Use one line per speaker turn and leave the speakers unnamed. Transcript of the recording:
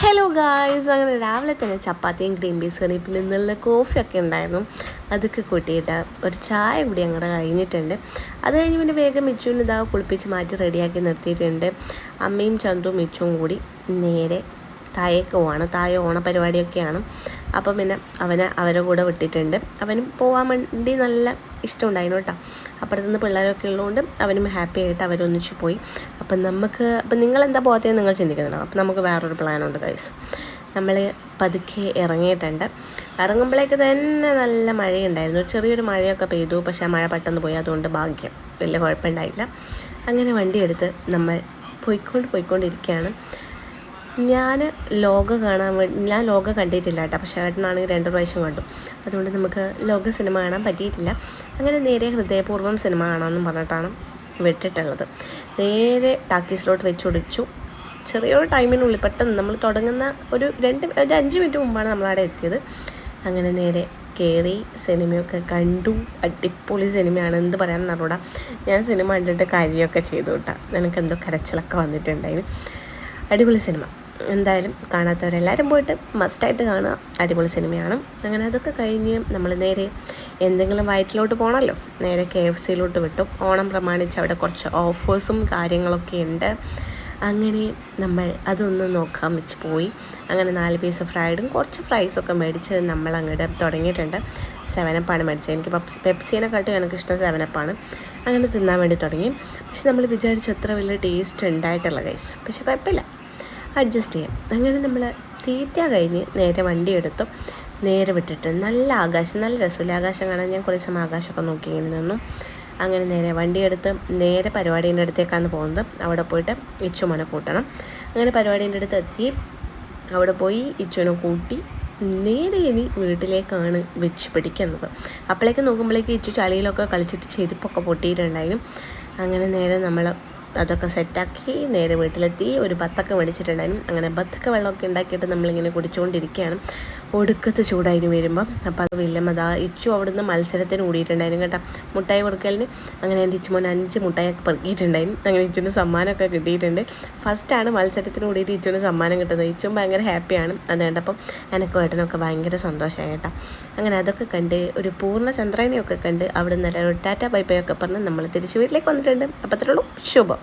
Hello guys, അങ്ങനെ രാവിലെ തന്നെ ചപ്പാത്തിയും ഗ്രീൻ പീസ് കറി പിന്നെ ഇന്നലെ കോഫിയൊക്കെ ഉണ്ടായിരുന്നു. അതൊക്കെ കൂട്ടിയിട്ട് ഒരു ചായ കൂടി അങ്ങോട്ട് കഴിഞ്ഞിട്ടുണ്ട്. അത് കഴിഞ്ഞ് പിന്നെ വേഗം മിച്ചുവിന് ഇതാ കുളിപ്പിച്ച് മാറ്റി റെഡിയാക്കി നിർത്തിയിട്ടുണ്ട്. അമ്മയും ചന്തും മിച്ചുവും കൂടി നേരെ താഴേക്ക് പോവാണ്. താഴെ ഓണപരിപാടിയൊക്കെയാണ്. അപ്പം പിന്നെ അവരെ കൂടെ വിട്ടിട്ടുണ്ട്. അവനും പോകാൻ വേണ്ടി നല്ല ഇഷ്ടമുണ്ടായിരുന്നു കേട്ടോ. അപ്പുറത്തുനിന്ന് പിള്ളേരൊക്കെ ഉള്ളതുകൊണ്ട് അവനും ഹാപ്പി ആയിട്ട് അവരൊന്നിച്ച് പോയി. അപ്പം നിങ്ങളെന്താ പോകാത്തതെന്ന് നിങ്ങൾ ചിന്തിക്കുന്നുണ്ടോ? അപ്പം നമുക്ക് വേറൊരു പ്ലാനുണ്ട് ഗൈസ്. നമ്മൾ പതുക്കെ ഇറങ്ങിയിട്ടുണ്ട്. ഇറങ്ങുമ്പോഴേക്ക് തന്നെ നല്ല മഴയുണ്ടായിരുന്നു. ചെറിയൊരു മഴയൊക്കെ പെയ്തു. പക്ഷേ ആ മഴ പെട്ടെന്ന് പോയി. അതുകൊണ്ട് ഭാഗ്യം, വലിയ കുഴപ്പമുണ്ടായില്ല. അങ്ങനെ വണ്ടിയെടുത്ത് നമ്മൾ പോയിക്കൊണ്ടിരിക്കുകയാണ്. ഞാൻ ലോക കണ്ടിട്ടില്ല കേട്ടോ. പക്ഷേ ഏട്ടനാണെങ്കിൽ 2 പ്രാവശ്യം കണ്ടു. അതുകൊണ്ട് നമുക്ക് ലോക സിനിമ കാണാൻ പറ്റിയിട്ടില്ല. അങ്ങനെ നേരെ ഹൃദയപൂർവ്വം സിനിമ കാണാമെന്നും പറഞ്ഞിട്ടാണ് വിട്ടിട്ടുള്ളത്. നേരെ ടാക്കീസിലോട്ട് വെച്ചൊടിച്ചു. ചെറിയൊരു ടൈമിനുള്ളിൽ പെട്ടെന്ന് നമ്മൾ തുടങ്ങുന്ന ഒരു 5 മിനിറ്റ് മുമ്പാണ് നമ്മളവിടെ എത്തിയത്. അങ്ങനെ നേരെ കയറി സിനിമയൊക്കെ കണ്ടു. അടിപൊളി സിനിമയാണ്, എന്ത് പറയാൻ അറിയൂടാ. ഞാൻ സിനിമ കണ്ടിട്ട് കാര്യമൊക്കെ ചെയ്തു കേട്ടോ. എനിക്കെന്തോ കരച്ചിലൊക്കെ വന്നിട്ടുണ്ടായിരുന്നു. അടിപൊളി സിനിമ. എന്തായാലും കാണാത്തവരെല്ലാവരും പോയിട്ട് മസ്റ്റായിട്ട് കാണുക. അടിപൊളി സിനിമയാണ്. അങ്ങനെ അതൊക്കെ കഴിഞ്ഞ് നമ്മൾ നേരെ എന്തെങ്കിലും വയറ്റിലോട്ട് പോകണമല്ലോ. നേരെ KFCയിലോട്ട് വിട്ടു. ഓണം പ്രമാണിച്ച് അവിടെ കുറച്ച് ഓഫേഴ്സും കാര്യങ്ങളൊക്കെ ഉണ്ട്. അങ്ങനെ നമ്മൾ അതൊന്ന് നോക്കാൻ വെച്ച് പോയി. അങ്ങനെ 4 പീസ് ഫ്രൈഡും കുറച്ച് ഫ്രൈസൊക്കെ മേടിച്ച് നമ്മൾ അങ്ങോട്ട് തുടങ്ങിയിട്ടുണ്ട്. 7up മേടിച്ചത്. എനിക്ക് പെപ്സീനെക്കാട്ടും എനിക്കിഷ്ടം 7up. അങ്ങനെ തിന്നാൻ വേണ്ടി തുടങ്ങി. പക്ഷെ നമ്മൾ വിചാരിച്ച അത്ര വലിയ ടേസ്റ്റ് ഉണ്ടായിട്ടുള്ള ഗൈസ്. പക്ഷെ കുഴപ്പമില്ല, അഡ്ജസ്റ്റ് ചെയ്യാം. അങ്ങനെ നമ്മൾ തീറ്റ കഴിഞ്ഞ് നേരെ വണ്ടി എടുത്തു. നേരെ വിട്ടിട്ട് നല്ല ആകാശം, നല്ല രസമില്ല ആകാശം കാണാൻ. ഞാൻ കുറേ സമയം ആകാശമൊക്കെ നോക്കി ഇങ്ങനെ നിന്നു. അങ്ങനെ നേരെ വണ്ടിയെടുത്ത് നേരെ പരിപാടീൻ്റെ അടുത്തേക്കാണ് പോകുന്നത്. അവിടെ പോയിട്ട് ഇച്ചുമോനെ കൂട്ടണം. അങ്ങനെ പരിപാടീൻ്റെ അടുത്ത് എത്തി. അവിടെ പോയി ഇച്ചുവിനെ കൂട്ടി നേരെ ഇനി വീട്ടിലേക്കാണ് വെച്ച് പിടിക്കുന്നത്. അപ്പോഴേക്ക് നോക്കുമ്പോഴേക്ക് ഇച്ചു ചളിയിലൊക്കെ കളിച്ചിട്ട് ചെരുപ്പൊക്കെ പൊട്ടിയിട്ടുണ്ടായിരുന്നു. അങ്ങനെ നേരെ നമ്മൾ അതൊക്കെ സെറ്റാക്കി നേരെ വീട്ടിലെത്തി. ഒരു ബത്തൊക്കെ മേടിച്ചിട്ടുണ്ടായിരുന്നു. അങ്ങനെ ബത്തൊക്കെ വെള്ളമൊക്കെ ഉണ്ടാക്കിയിട്ട് നമ്മളിങ്ങനെ കുടിച്ചുകൊണ്ടിരിക്കുകയാണ്. ഒടുക്കത്ത് ചൂടായിരുന്നു വരുമ്പം. അപ്പോൾ അത് വില്ലമ്മതാ ഇച്ചു അവിടുന്ന് മത്സരത്തിന് കൂടിയിട്ടുണ്ടായിരുന്നു കേട്ടോ, മുട്ടായി പെറുക്കലിന്. അങ്ങനെ എൻ്റെ ഇച്ചുമോൻ 5 മുട്ടായൊക്കെ പെറുക്കിയിട്ടുണ്ടായിരുന്നു. അങ്ങനെ ഇച്ചുവിന് സമ്മാനമൊക്കെ കിട്ടിയിട്ടുണ്ട്. ഫസ്റ്റാണ് മത്സരത്തിന് കൂടിയിട്ട് ഇച്ചുവിന് സമ്മാനം കിട്ടുന്നത്. ഇച്ചും ഭയങ്കര ഹാപ്പിയാണ്. അത് കണ്ടപ്പം എനിക്കും ഏട്ടനൊക്കെ ഭയങ്കര സന്തോഷമായി കേട്ടോ. അങ്ങനെ അതൊക്കെ കണ്ട് ഒരു പൂർണ്ണചന്ദ്രനെയൊക്കെ കണ്ട് അവിടെ നല്ല ടാറ്റ ബൈ ബൈ ഒക്കെ പറഞ്ഞ് നമ്മൾ തിരിച്ച് വീട്ടിലേക്ക് വന്നിട്ടുണ്ട്. അപ്പോൾ അത്രയുള്ളൂ. ശുഭം.